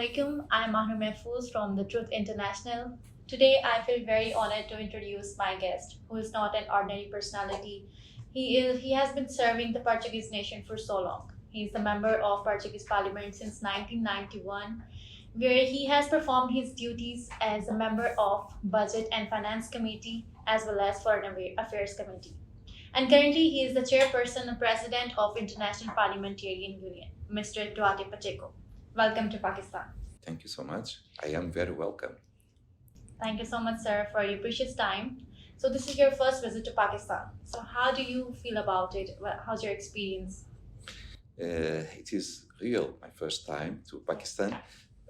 alaikum. I'm Mahnoor Mahfouz from the Truth International. Today, I feel very honored to introduce my guest, who is not an ordinary personality. He has been serving the Portuguese nation for so long. He is a member of Portuguese Parliament since 1991, where he has performed his duties as a member of Budget and Finance Committee as well as Foreign Affairs Committee. And currently, he is the chairperson and president of International Parliamentarian Union, Mr. Duarte Pacheco. Welcome to Pakistan. Thank you so much. I am very welcome. Thank you so much, sir, for your precious time. So, this is your first visit to Pakistan. So, how do you feel about it? How's your experience? It is real, my first time to Pakistan.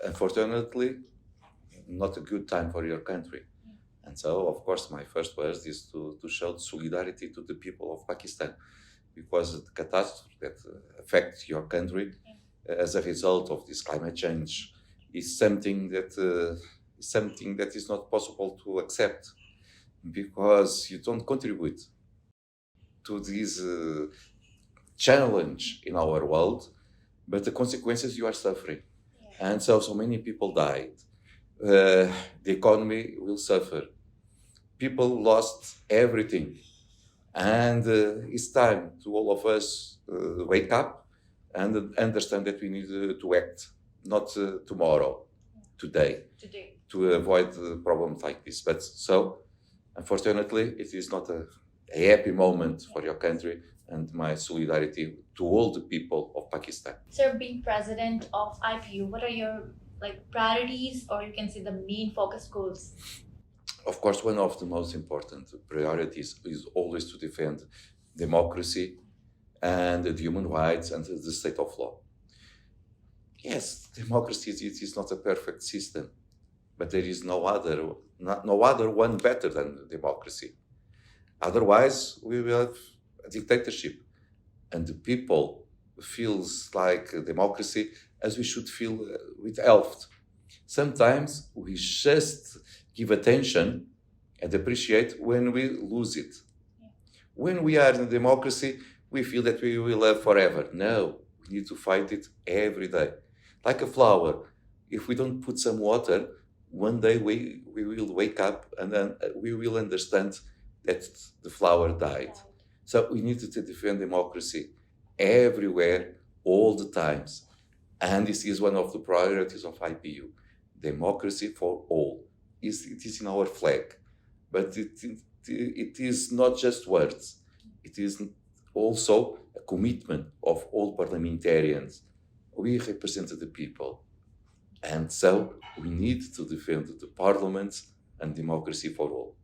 Unfortunately, not a good time for your country. And so, of course, my first words is to show solidarity to the people of Pakistan, because the catastrophe that affects your country as a result of this climate change is something that is not possible to accept, because you don't contribute to this challenge in our world, but the consequences you are suffering. And so many people died. The economy will suffer. People lost everything. And it's time to all of us wake up and understand that we need to act, not tomorrow, today, to avoid problems like this. But so, unfortunately, it is not a happy moment for your country, and my solidarity to all the people of Pakistan. Sir, being president of IPU, what are your priorities, or you can say the main focus goals? Of course, one of the most important priorities is always to defend democracy and the human rights and the state of law. Yes, democracy is not a perfect system, but there is no other one better than democracy. Otherwise, we will have a dictatorship, and the people feels like democracy as we should feel with health. Sometimes we just give attention and appreciate when we lose it. When we are in democracy, we feel that we will have forever. No, we need to fight it every day. Like a flower, if we don't put some water, one day we will wake up and then we will understand that the flower died. So we need to defend democracy everywhere, all the times. And this is one of the priorities of IPU. Democracy for all. It is in our flag. But it is not just words. It is also a commitment of all parliamentarians. We represent the people. And so we need to defend the parliaments and democracy for all.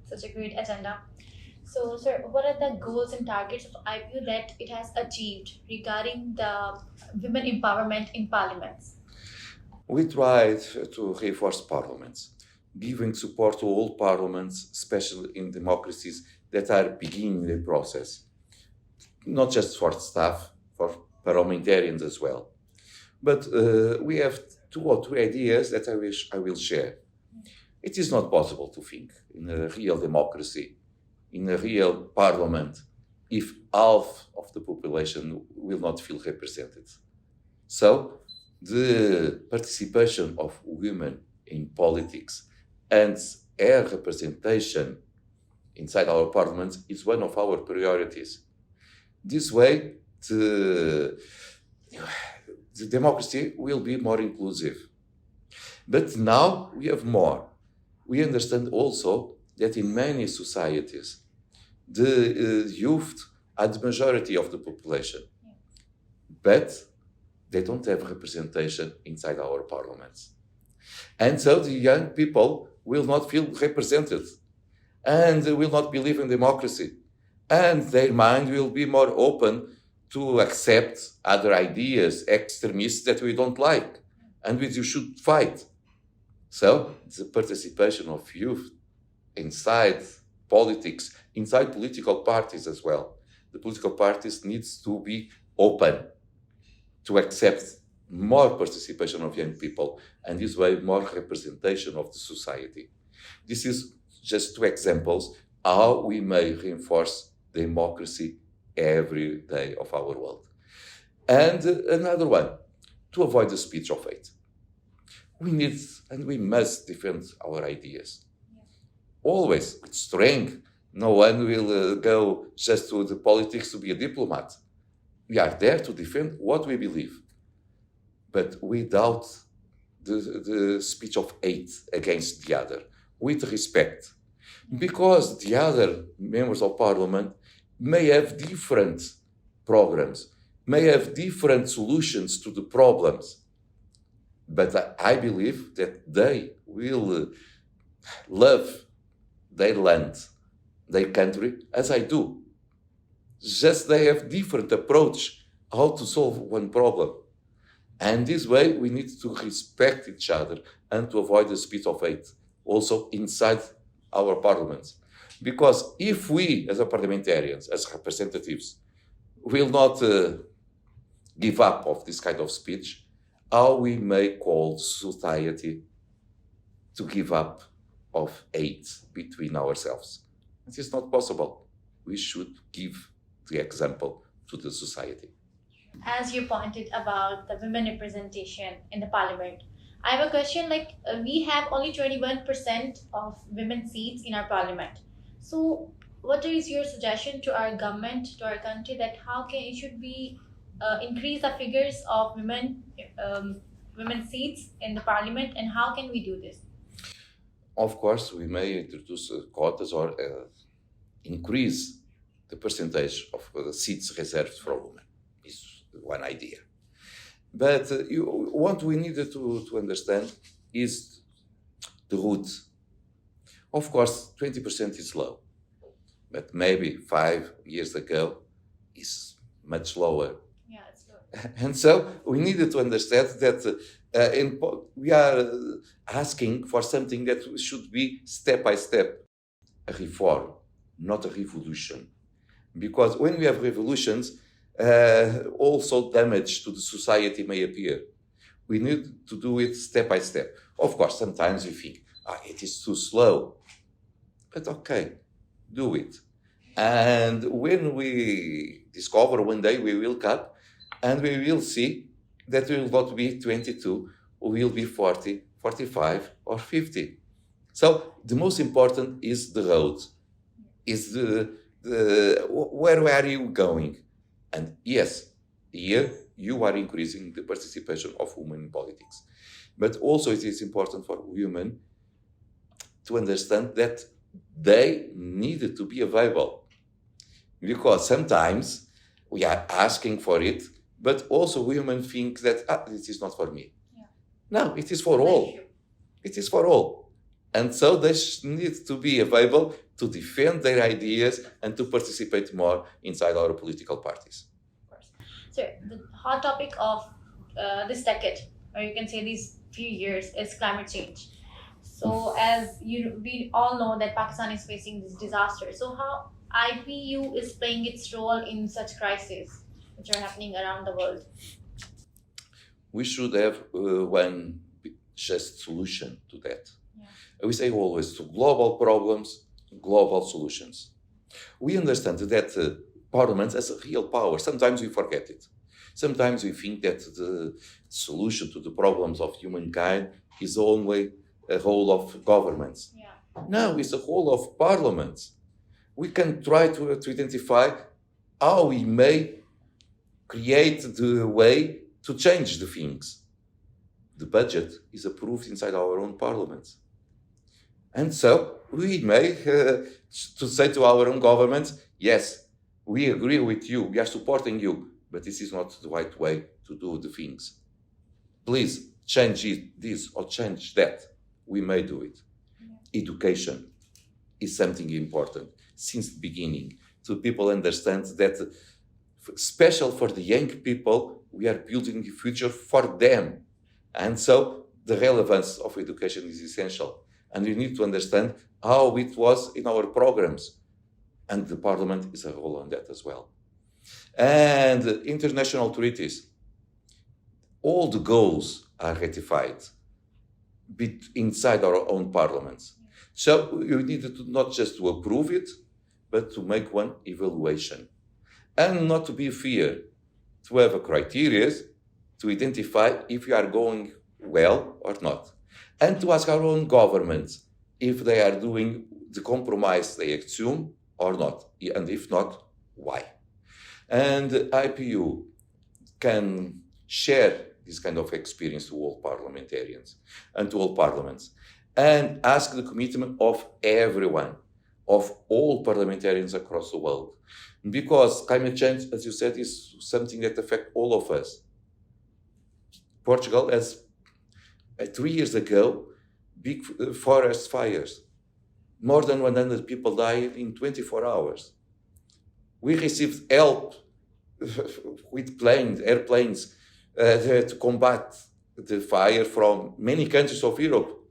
Such a great agenda. So, sir, what are the goals and targets of IPU that it has achieved regarding the women empowerment in parliaments? We tried to reinforce parliaments, giving support to all parliaments, especially in democracies that are beginning the process. Not just for staff, for parliamentarians as well. But we have 2 or 3 ideas that I will share. It is not possible to think in a real democracy, in a real parliament, if half of the population will not feel represented. So, the participation of women in politics and their representation inside our parliaments is one of our priorities. This way, the democracy will be more inclusive. But now we have more. We understand also that in many societies, the youth are the majority of the population. But they don't have representation inside our parliaments. And so the young people will not feel represented and will not believe in democracy. And their mind will be more open to accept other ideas, extremists that we don't like and which you should fight. So the participation of youth inside politics, inside political parties as well. The political parties needs to be open to accept more participation of young people, and this way more representation of the society. This is just 2 examples how we may reinforce democracy every day of our world. And another one, to avoid the speech of hate. we need and we must defend our ideas. Always with strength. No one will go just to the politics to be a diplomat. We are there to defend what we believe, but without the speech of hate against the other, with respect. Because the other members of parliament may have different programs, may have different solutions to the problems, but I believe that they will love their land, their country, as I do. Just they have different approach how to solve one problem. And this way we need to respect each other and to avoid the speech of hate, also inside our parliaments. Because if we, as a parliamentarians, as representatives, will not give up of this kind of speech, how we may call society to give up of hate between ourselves. It is not possible. We should give the example to the society. As you pointed about the women representation in the parliament, I have a question like we have only 21% of women seats in our parliament. So what is your suggestion to our government, to our country, that should we increase the figures of women seats in the parliament, and how can we do this? Of course, we may introduce quotas or increase the percentage of seats reserved for women. Is one idea. But what we needed to understand is the root. Of course, 20% is low, but maybe 5 years ago is much lower. Yeah, it's low. And so we needed to understand that we are asking for something that should be step by step, a reform, not a revolution. Because when we have revolutions, also damage to the society may appear. We need to do it step by step. Of course, sometimes we think, it is too slow. But okay, do it. And when we discover one day, we will cut, and we will see that we will not be 22, we will be 40, 45, or 50. So the most important is the road, is where are you going? And yes, here you are increasing the participation of women in politics. But also it is important for women to understand that they needed to be available. Because sometimes we are asking for it, but also women think that this is not for me. Yeah. No, it is for all. It is for all. And so they need to be available to defend their ideas and to participate more inside our political parties. Of course. So the hot topic of this decade, or you can say these few years, is climate change. So as we all know that Pakistan is facing this disaster. So how IPU is playing its role in such crises which are happening around the world? We should have one just solution to that. We say always to global problems, global solutions. We understand that Parliament has a real power. Sometimes we forget it. Sometimes we think that the solution to the problems of humankind is only a role of governments. Yeah. No, it's a role of parliaments. We can try to identify how we may create the way to change the things. The budget is approved inside our own parliaments. And so we may to say to our own governments, yes, we agree with you, we are supporting you, but this is not the right way to do the things. Please change this or change that. We may do it. Yeah. Education is something important since the beginning. So people understand that, especially for the young people, we are building the future for them. And so the relevance of education is essential. And we need to understand how it was in our programs. And the Parliament is a role on that as well. And international treaties. All the goals are ratified inside our own parliaments. So we needed to not just to approve it, but to make one evaluation. And not to be fear, to have a criteria to identify if you are going well or not. and to ask our own governments if they are doing the compromise they assume or not, and if not, why. And IPU can share this kind of experience to all parliamentarians and to all parliaments, and ask the commitment of everyone, of all parliamentarians across the world. Because climate change, as you said, is something that affects all of us. Portugal has, 3 years ago, big forest fires. More than 100 people died in 24 hours. We received help with airplanes, to combat the fire from many countries of Europe,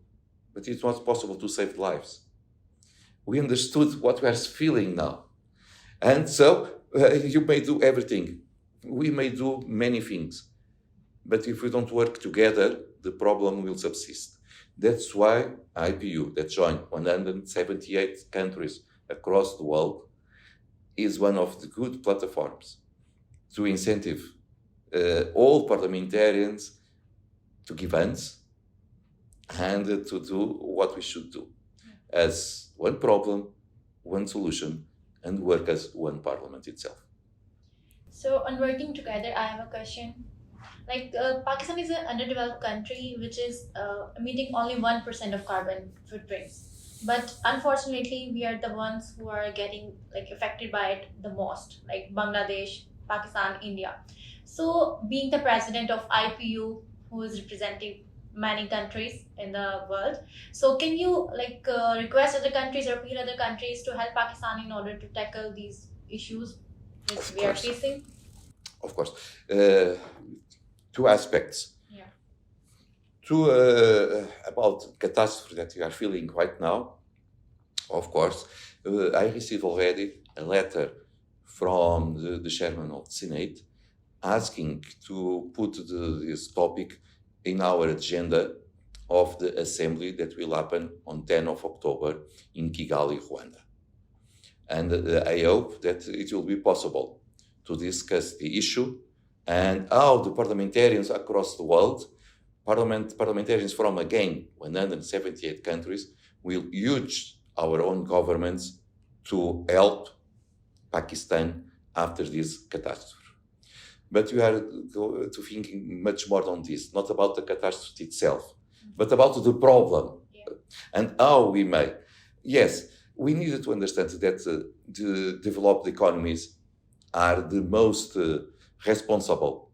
but it was possible to save lives. We understood what we are feeling now. And so you may do everything. We may do many things. But if we don't work together, the problem will subsist. That's why IPU, that joined 178 countries across the world, is one of the good platforms to incentive all parliamentarians to give hands and to do what we should do as one problem, one solution, and work as one parliament itself. So, on working together, I have a question. Pakistan is an underdeveloped country which is emitting only 1% of carbon footprints. But unfortunately, we are the ones who are getting affected by it the most, like Bangladesh, Pakistan, India. So, being the president of IPU, who is representing many countries in the world, so can you request other countries or appeal other countries to help Pakistan in order to tackle these issues which we are facing? Of course. Two aspects. Yeah. About catastrophe that we are feeling right now. Of course, I received already a letter from the chairman of the Senate asking to put this topic in our agenda of the assembly that will happen on 10 of October in Kigali, Rwanda. And I hope that it will be possible to discuss the issue and how the parliamentarians across the world, parliamentarians from, again, 178 countries, will use our own governments to help Pakistan after this catastrophe. But we are to thinking much more on this, not about the catastrophe itself, but about the problem and how we may. Yes, we needed to understand that the developed economies are the most responsible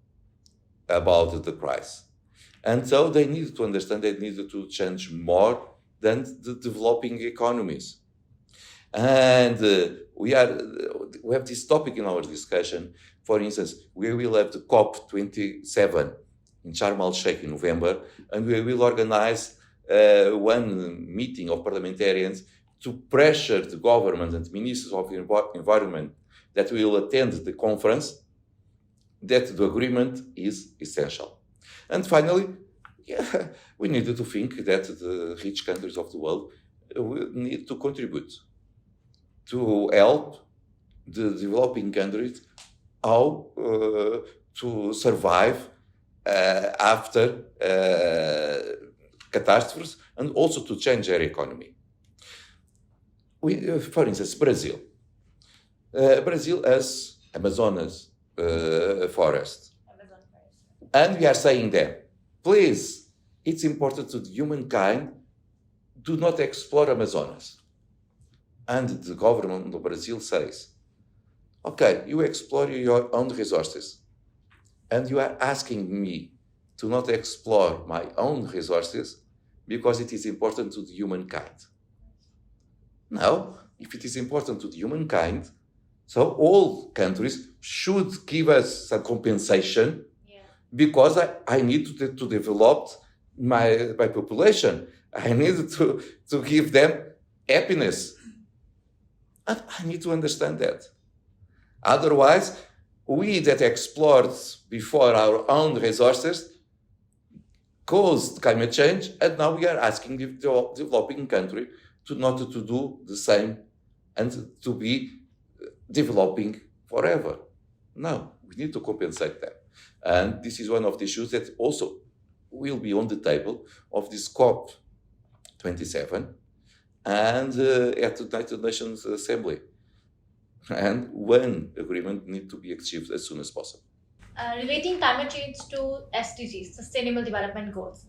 about the crisis. And so they needed to understand they needed to change more than the developing economies. And we have this topic in our discussion. For instance, we will have the COP27 in Sharm el-Sheikh in November, and we will organize one meeting of parliamentarians to pressure the government and ministers of environment that will attend the conference that the agreement is essential. And finally, we needed to think that the rich countries of the world need to contribute to help the developing countries how to survive after catastrophes and also to change their economy. For instance, Brazil. Brazil has Amazonas forest. And we are saying that, please, it's important to humankind, do not explore Amazonas. And the government of Brazil says, okay, you explore your own resources, and you are asking me to not explore my own resources because it is important to the humankind. Now, if it is important to the humankind, so all countries should give us some compensation because I need to develop my population. I need to give them happiness. And I need to understand that. Otherwise, we that explored before our own resources caused climate change, and now we are asking the developing country to not to do the same and to be developing forever. No, we need to compensate them. And this is one of the issues that also will be on the table of this COP 27, and at the United Nations Assembly. And one agreement needs to be achieved as soon as possible. Relating climate change to SDGs, Sustainable Development Goals.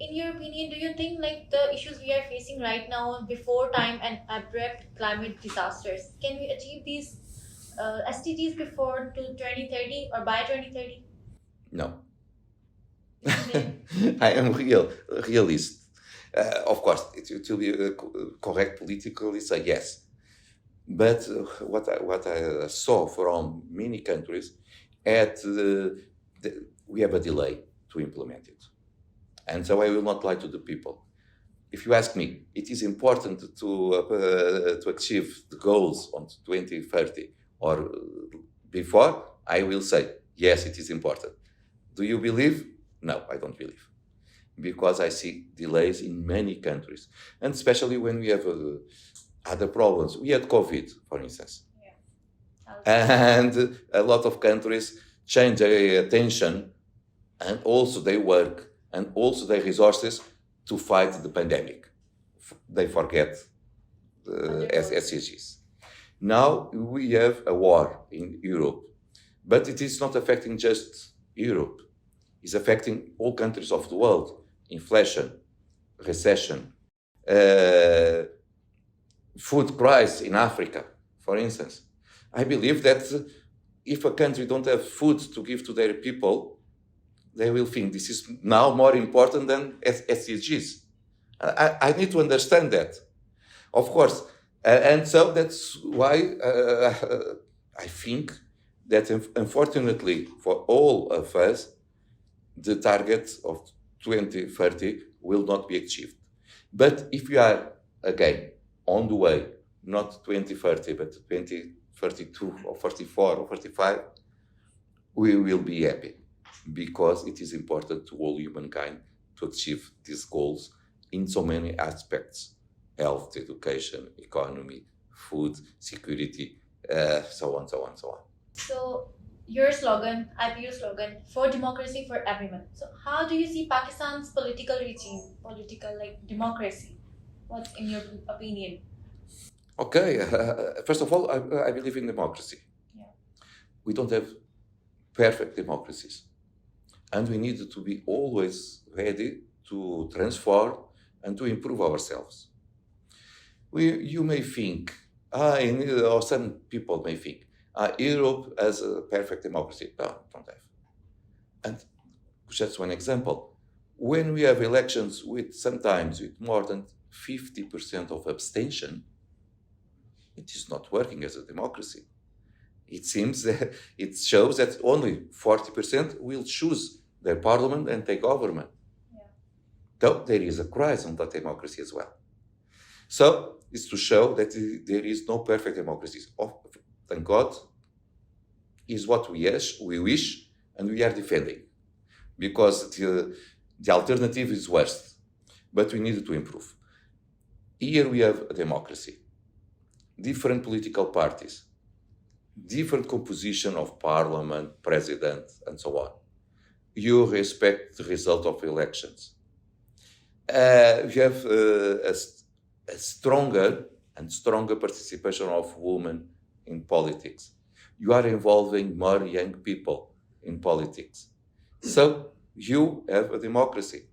In your opinion, do you think like the issues we are facing right now, before time and abrupt climate disasters, can we achieve these SDGs before to 2030 or by 2030? No. Then, I am realist. Of course, it will be correct politically say yes. But what I saw from many countries, we have a delay to implement it. And so I will not lie to the people. If you ask me, it is important to achieve the goals on 2030 or before, I will say, yes, it is important. Do you believe? No, I don't believe. Because I see delays in many countries. And especially when we have other problems. We had COVID, for instance. And a lot of countries change their attention and also their work and also their resources to fight the pandemic. They forget the SDGs. Now we have a war in Europe, but it is not affecting just Europe. It's affecting all countries of the world. Inflation, recession, food price in Africa, for instance. I believe that if a country don't have food to give to their people, they will think this is now more important than SDGs. I need to understand that, of course. And so that's why I think that unfortunately for all of us, the target of 2030 will not be achieved. But if you are, again, on the way, not 2030, but 2032 or 44 or 45, we will be happy because it is important to all humankind to achieve these goals in so many aspects: health, education, economy, food, security, so on, so on, so on. so your slogan, IPU slogan, for democracy for everyone. So how do you see Pakistan's political regime, political like democracy? What's in your opinion? Okay, first of all, I believe in democracy. Yeah. We don't have perfect democracies. And we need to be always ready to transform and to improve ourselves. You may think, or some people may think, Europe has a perfect democracy. No, don't have. And just one example. When we have elections sometimes with more than 50% of abstention, it is not working as a democracy. It seems that it shows that only 40% will choose their parliament and their government. Yeah. So there is a crisis on that democracy as well. So it's to show that there is no perfect democracy. Thank God, is what we wish, and we are defending. Because the alternative is worse. But we need to improve. Here we have a democracy. Different political parties, different composition of parliament, president, and so on. You respect the result of elections. You have a stronger participation of women in politics. You are involving more young people in politics. So you have a democracy.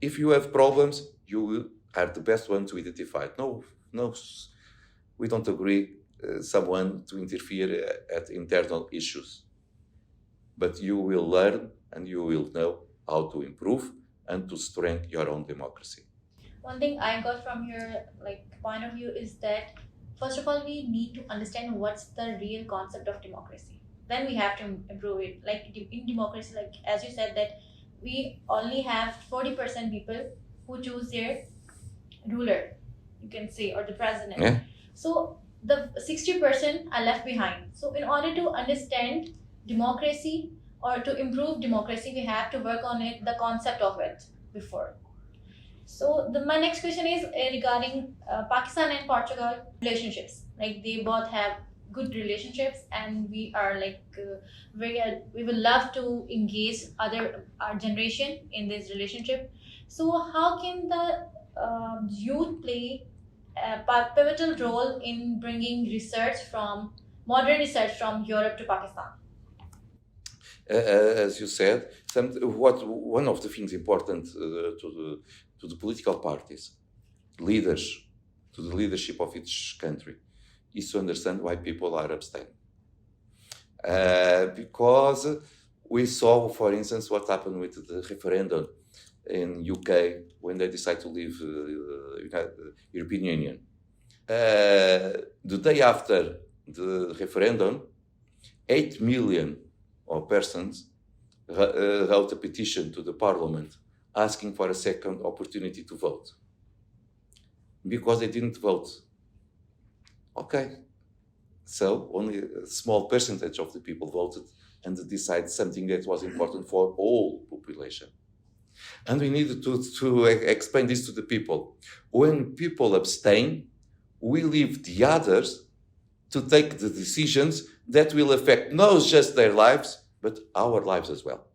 If you have problems, you are the best one to identify. No, we don't agree someone to interfere at internal issues. But you will learn and you will know how to improve and to strengthen your own democracy. One thing I got from your point of view is that first of all we need to understand what's the real concept of democracy. Then we have to improve it. Like in democracy, like as you said, that we only have 40% people who choose their ruler, you can say, or the president. Yeah. So the 60% are left behind. So in order to understand democracy or to improve democracy, we have to work on it, the concept of it before. So my next question is regarding Pakistan and Portugal relationships. Like they both have good relationships, and we are we will love to engage our generation in this relationship. So how can the youth play a pivotal role in bringing modern research from Europe to Pakistan? As you said, one of the things important to the political parties, leaders, to the leadership of each country, is to understand why people are abstaining. Because we saw, for instance, what happened with the referendum in UK when they decided to leave the European Union. The day after the referendum, 8 million of persons wrote a petition to the parliament asking for a second opportunity to vote because they didn't vote. Okay, so only a small percentage of the people voted and decided something that was important for all population. And we needed to explain this to the people. When people abstain, we leave the others to take the decisions that will affect not just their lives, but our lives as well.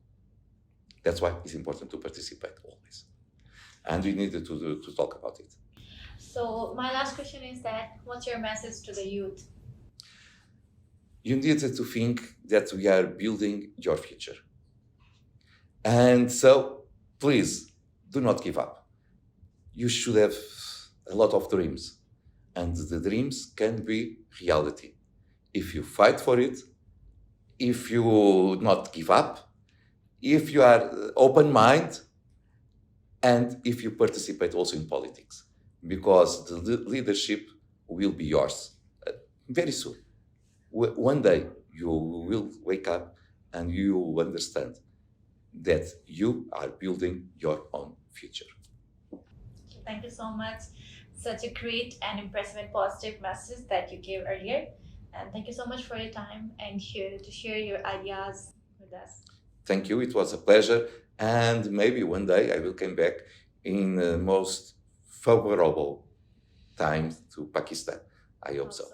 That's why it's important to participate always. And we needed to talk about it. So my last question is that what's your message to the youth? You needed to think that we are building your future. And so, please, do not give up. You should have a lot of dreams. And the dreams can be reality. If you fight for it, if you not give up, if you are open-minded, and if you participate also in politics. Because the leadership will be yours very soon. One day you will wake up and you will understand that you are building your own future. Thank you so much. Such a great and impressive and positive message that you gave earlier. And thank you so much for your time and to share your ideas with us. Thank you. It was a pleasure. And maybe one day I will come back in the most favorable time to Pakistan. I hope so.